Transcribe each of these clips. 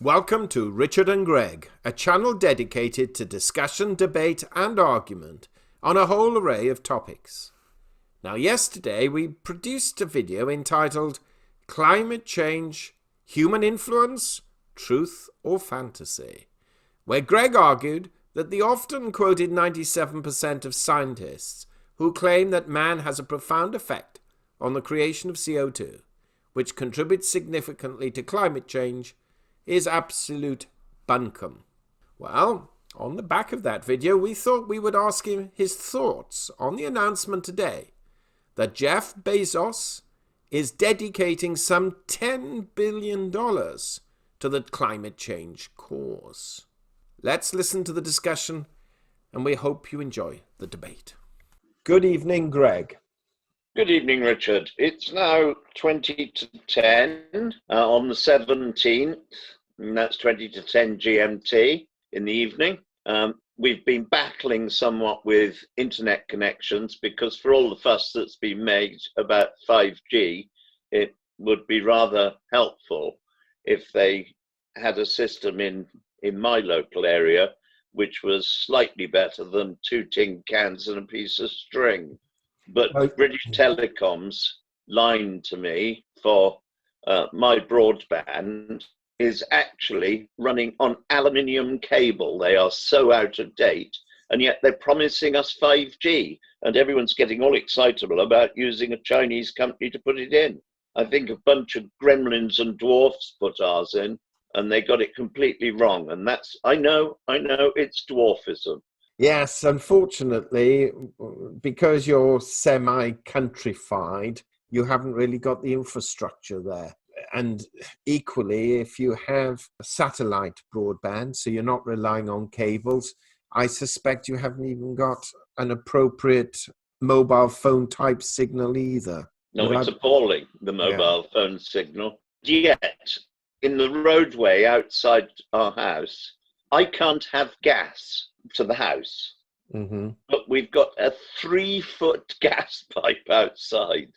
Welcome to Richard and Greg, a channel dedicated to discussion, debate and argument on a whole array of topics. Now, yesterday we produced a video entitled Climate Change, Human Influence, Truth or Fantasy, where Greg argued that the often quoted 97% of scientists who claim that man has a profound effect on the creation of CO2, which contributes significantly to climate change, is absolute bunkum. Well, on the back of that video, we thought we would ask him his thoughts on the announcement today that Jeff Bezos is dedicating some $10 billion to the climate change cause. Let's listen to the discussion, and we hope you enjoy the debate. Good evening, Greg. Good evening, Richard. It's now 20 to 10 on the 17th, and that's 20 to 10 GMT in the evening. We've been battling somewhat with internet connections because for all the fuss that's been made about 5G, it would be rather helpful if they had a system in my local area which was slightly better than 2 tin cans and a piece of string. But British Telecom's line to me for my broadband is actually running on aluminium cable. They are so out of date, and yet they're promising us 5G, and everyone's getting all excitable about using a Chinese company to put it in. I think a bunch of gremlins and dwarfs put ours in, and they got it completely wrong. And that's, I know, it's dwarfism. Yes, unfortunately, because you're semi-countrified, you haven't really got the infrastructure there. And equally, if you have satellite broadband, so you're not relying on cables, I suspect you haven't even got an appropriate mobile phone type signal either. No, it's appalling, the mobile phone signal. Yet, in the roadway outside our house, I can't have gas to the house, but we've got a 3-foot gas pipe outside.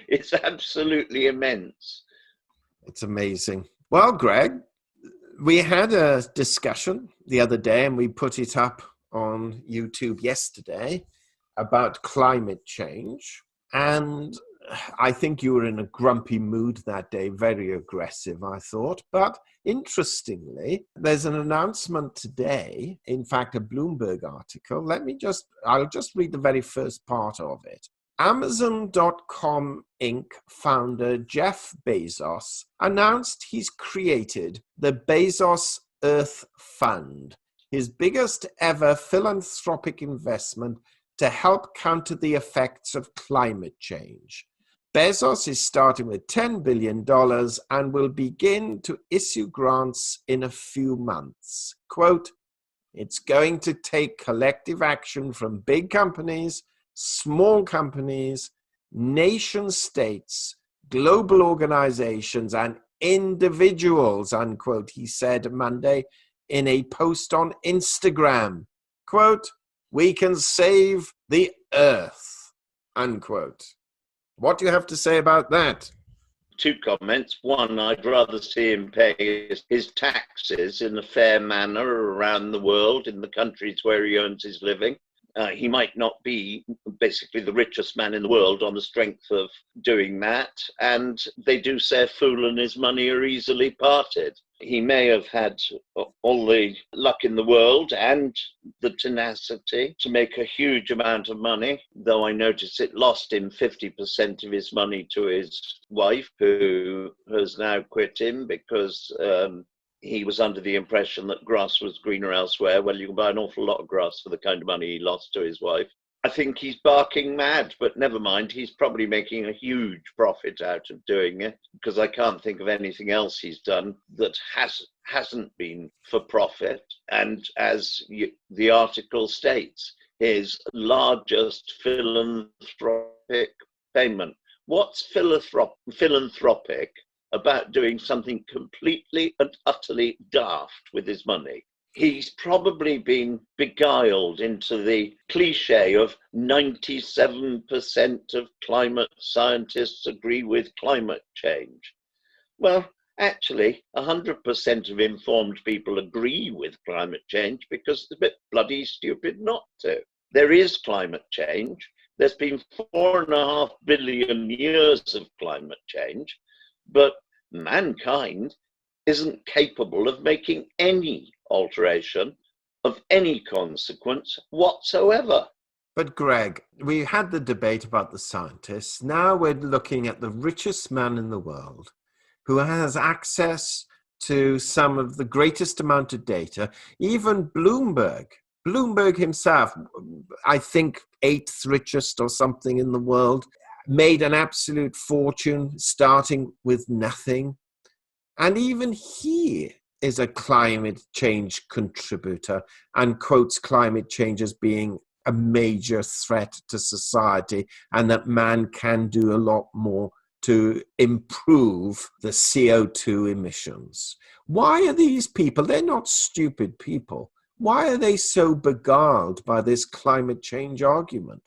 It's absolutely immense. It's amazing. Well, Greg, we had a discussion the other day and we put it up on YouTube yesterday about climate change. And I think you were in a grumpy mood that day, very aggressive, I thought. But interestingly, there's an announcement today, in fact, a Bloomberg article. I'll just read the very first part of it. Amazon.com Inc. founder Jeff Bezos announced he's created the Bezos Earth Fund, his biggest ever philanthropic investment to help counter the effects of climate change. Bezos is starting with $10 billion and will begin to issue grants in a few months. Quote, "It's going to take collective action from big companies, small companies, nation states, global organizations, and individuals," unquote, he said Monday in a post on Instagram. Quote, "We can save the earth," unquote. What do you have to say about that? 2 comments. One, I'd rather see him pay his taxes in a fair manner around the world in the countries where he earns his living. He might not be basically the richest man in the world on the strength of doing that. And they do say a fool and his money are easily parted. He may have had all the luck in the world and the tenacity to make a huge amount of money, though I notice it lost him 50% of his money to his wife, who has now quit him because he was under the impression that grass was greener elsewhere. Well, you can buy an awful lot of grass for the kind of money he lost to his wife. I think he's barking mad, but never mind. He's probably making a huge profit out of doing it, because I can't think of anything else he's done that hasn't been for profit. And as the article states, his largest philanthropic payment. What's philanthropic about doing something completely and utterly daft with his money? He's probably been beguiled into the cliche of 97% of climate scientists agree with climate change. Well, Actually, 100% of informed people agree with climate change because it's a bit bloody stupid not to. There is climate change. There's been 4.5 billion years of climate change, but mankind isn't capable of making any alteration of any consequence whatsoever. But Greg, we had the debate about the scientists. Now we're looking at the richest man in the world who has access to some of the greatest amount of data. Even Bloomberg himself, I think 8th richest or something in the world, made an absolute fortune starting with nothing. And even he is a climate change contributor and quotes climate change as being a major threat to society and that man can do a lot more to improve the CO2 emissions. Why are these people, they're not stupid people, why are they so beguiled by this climate change argument?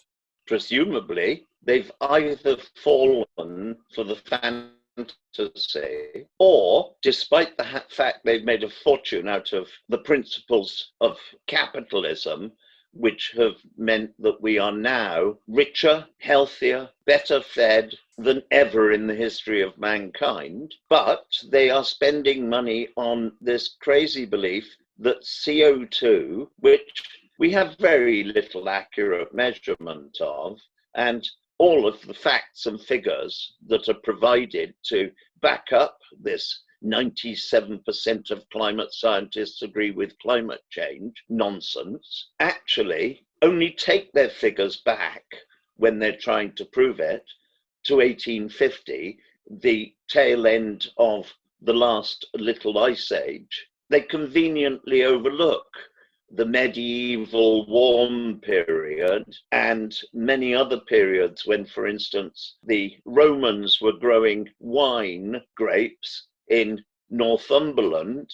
Presumably, they've either fallen for the fantasy, or despite the fact they've made a fortune out of the principles of capitalism, which have meant that we are now richer, healthier, better fed than ever in the history of mankind, but they are spending money on this crazy belief that CO2, which we have very little accurate measurement of, and all of the facts and figures that are provided to back up this 97% of climate scientists agree with climate change nonsense, actually only take their figures back when they're trying to prove it to 1850, the tail end of the last little ice age. They conveniently overlook the medieval warm period and many other periods when, for instance, the Romans were growing wine grapes in Northumberland,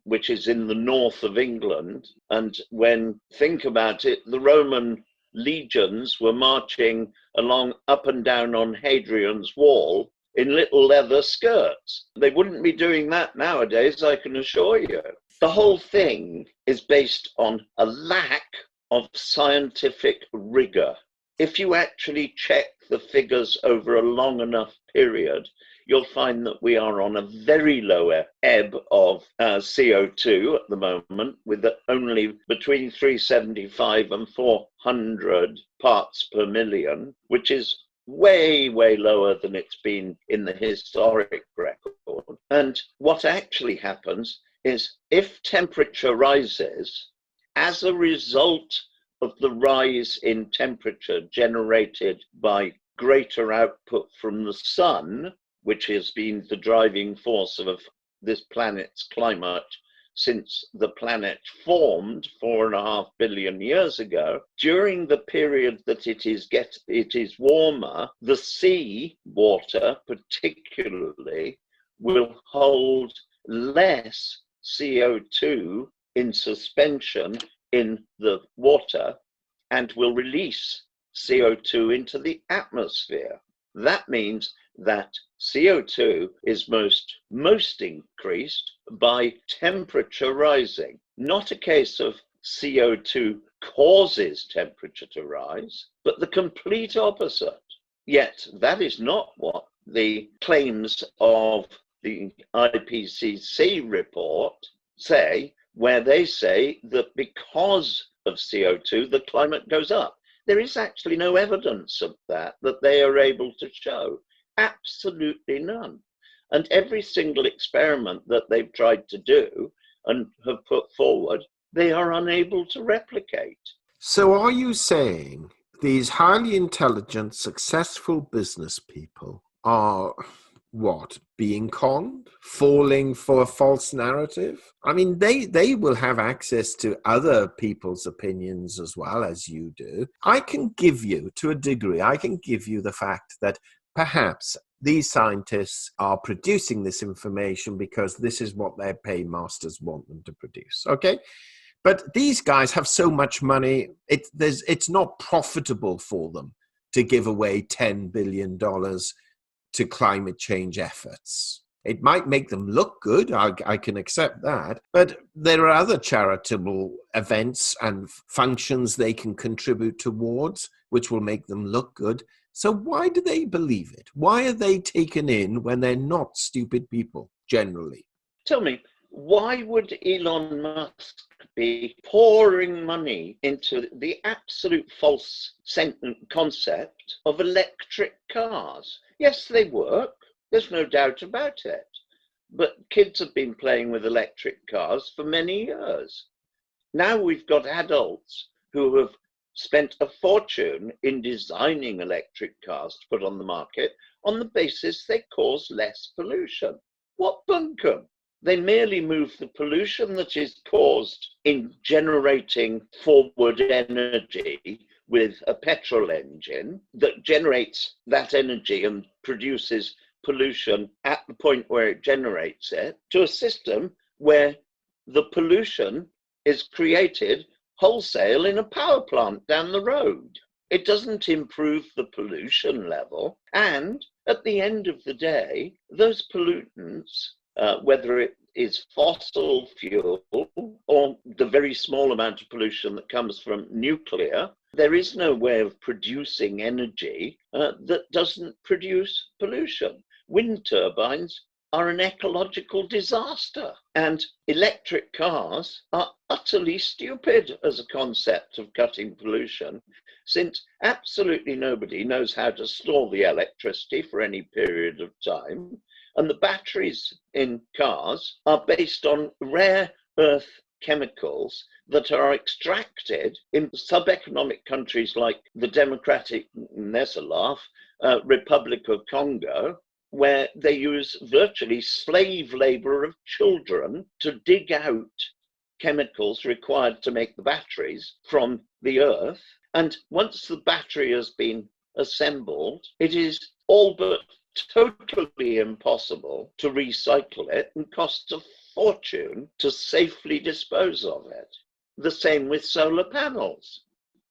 which is in the north of England. And when, think about it, the Roman legions were marching along up and down on Hadrian's Wall in little leather skirts. They wouldn't be doing that nowadays, I can assure you. The whole thing is based on a lack of scientific rigor. If you actually check the figures over a long enough period, you'll find that we are on a very low ebb of CO2 at the moment, with only between 375 and 400 parts per million, which is way, way lower than it's been in the historic record. And what actually happens is if temperature rises as a result of the rise in temperature generated by greater output from the sun, which has been the driving force of this planet's climate since the planet formed 4.5 billion years ago, during the period that it is warmer, the sea water particularly will hold less CO2 in suspension in the water and will release CO2 into the atmosphere. That means that CO2 is most increased by temperature rising. Not a case of CO2 causes temperature to rise, but the complete opposite. Yet that is not what the claims of the IPCC report say, where they say that because of CO2, the climate goes up. There is actually no evidence of that they are able to show. Absolutely none. And every single experiment that they've tried to do and have put forward, they are unable to replicate. So are you saying these highly intelligent, successful business people are what? Being conned? Falling for a false narrative? I mean, they will have access to other people's opinions as well as you do. I can give you, to a degree, I can give you the fact that perhaps these scientists are producing this information because this is what their paymasters want them to produce, okay? But these guys have so much money, it's not profitable for them to give away $10 billion to climate change efforts. It might make them look good. I can accept that. But there are other charitable events and functions they can contribute towards, which will make them look good. So why do they believe it? Why are they taken in when they're not stupid people, generally? Tell me, why would Elon Musk be pouring money into the absolute false concept of electric cars? Yes, they work. There's no doubt about it. But kids have been playing with electric cars for many years. Now we've got adults who have spent a fortune in designing electric cars to put on the market on the basis they cause less pollution. What bunkum? They merely move the pollution that is caused in generating forward energy with a petrol engine that generates that energy and produces pollution at the point where it generates it, to a system where the pollution is created wholesale in a power plant down the road. It doesn't improve the pollution level. And at the end of the day, those pollutants, whether it is fossil fuel or the very small amount of pollution that comes from nuclear, there is no way of producing energy that doesn't produce pollution. Wind turbines are an ecological disaster, and electric cars are utterly stupid as a concept of cutting pollution, since absolutely nobody knows how to store the electricity for any period of time. And the batteries in cars are based on rare earth chemicals that are extracted in sub-economic countries like the Democratic Republic of Congo, where they use virtually slave labor of children to dig out chemicals required to make the batteries from the earth. And once the battery has been assembled, it is all but totally impossible to recycle it and costs a fortune to safely dispose of it. The same with solar panels.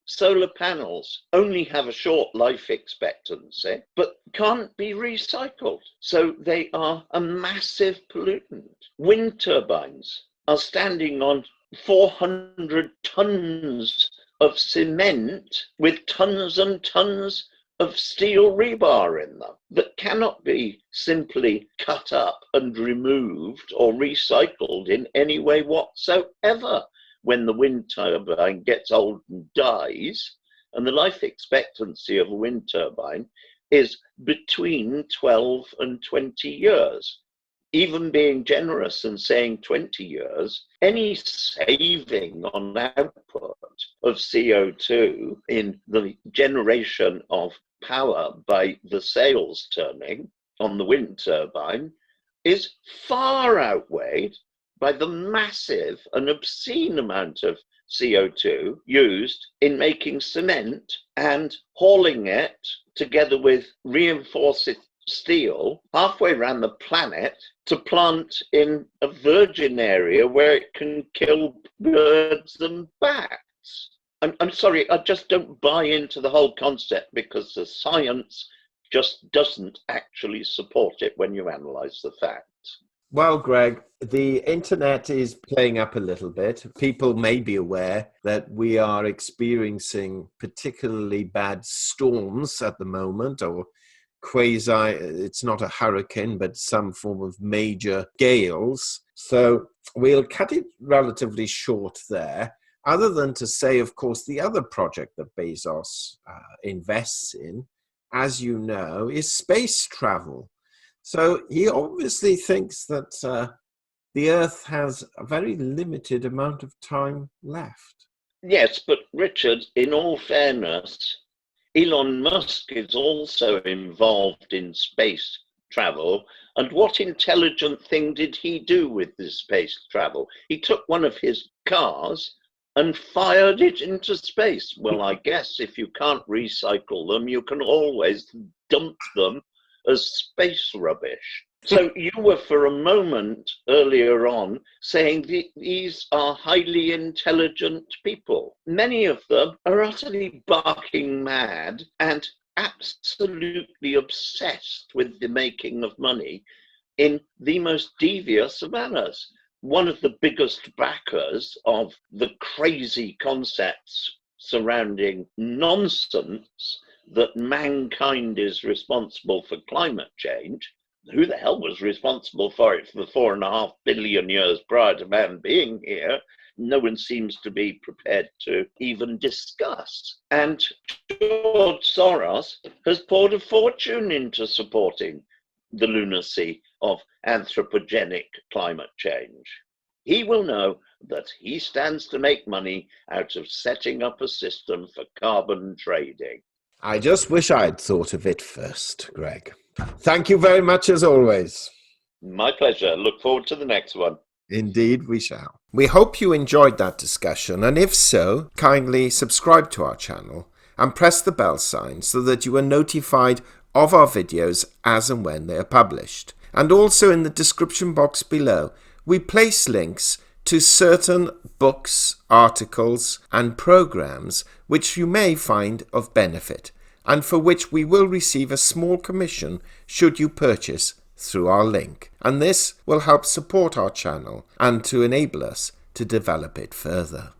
Solar panels only have a short life expectancy, but can't be recycled. So they are a massive pollutant. Wind turbines are standing on 400 tons of cement with tons and tons of steel rebar in them that cannot be simply cut up and removed or recycled in any way whatsoever. When the wind turbine gets old and dies, and the life expectancy of a wind turbine is between 12 and 20 years. Even being generous and saying 20 years, any saving on output of CO2 in the generation of power by the sails turning on the wind turbine is far outweighed by the massive and obscene amount of CO2 used in making cement and hauling it together with reinforced steel halfway around the planet to plant in a virgin area where it can kill birds and bats. I'm sorry, I just don't buy into the whole concept because the science just doesn't actually support it when you analyze the facts. Well, Greg, the internet is playing up a little bit. People may be aware that we are experiencing particularly bad storms at the moment, or it's not a hurricane, but some form of major gales. So we'll cut it relatively short there, other than to say, of course, the other project that Bezos invests in, as you know, is space travel. So he obviously thinks that the Earth has a very limited amount of time left. Yes, but Richard, in all fairness, Elon Musk is also involved in space travel. And what intelligent thing did he do with this space travel? He took one of his cars and fired it into space. Well, I guess if you can't recycle them, you can always dump them as space rubbish. So you were for a moment earlier on saying these are highly intelligent people. Many of them are utterly barking mad and absolutely obsessed with the making of money in the most devious manners. One of the biggest backers of the crazy concepts surrounding nonsense that mankind is responsible for climate change. Who the hell was responsible for it for the 4.5 billion years prior to man being here? No one seems to be prepared to even discuss. And George Soros has poured a fortune into supporting the lunacy of anthropogenic climate change. He will know that he stands to make money out of setting up a system for carbon trading. I just wish I'd thought of it first, Greg. Thank you very much as always. My pleasure. Look forward to the next one. Indeed we shall. We hope you enjoyed that discussion, and if so, kindly subscribe to our channel and press the bell sign so that you are notified of our videos as and when they are published. And also in the description box below, we place links to certain books, articles and programs which you may find of benefit, and for which we will receive a small commission should you purchase through our link. And this will help support our channel and to enable us to develop it further.